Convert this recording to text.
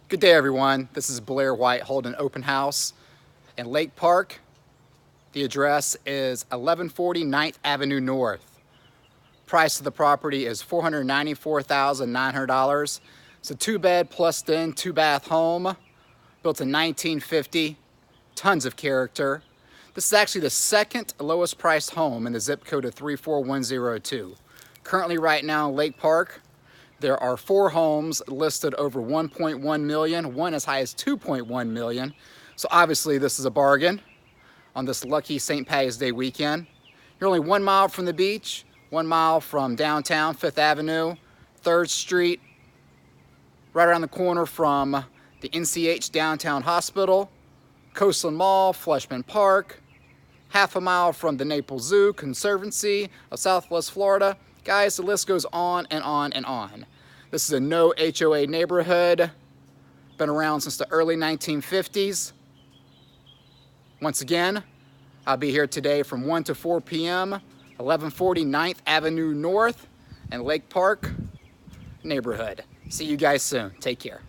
Good day, everyone. This is Blair White holding an open house in Lake Park. The address is 1140 9th Avenue North. Price of the property is $494,900. It's a 2-bed plus den, 2-bath home, built in 1950. Tons of character. This is actually the second lowest priced home in the zip code of 34102. Currently right now in Lake Park, there are 4 homes listed over 1.1 million, one as high as 2.1 million. So obviously this is a bargain on this lucky St. Patty's Day weekend. You're only 1 mile from the beach, 1 mile from downtown, 5th Avenue, 3rd Street, right around the corner from the NCH Downtown Hospital, Coastland Mall, Fleischmann Park, half a mile from the Naples Zoo, Conservancy of Southwest Florida. Guys, the list goes on and on and on. This is a no HOA neighborhood. Been around since the early 1950s. Once again, I'll be here today from 1 to 4 p.m., 1140 9th Avenue North and Lake Park neighborhood. See you guys soon. Take care.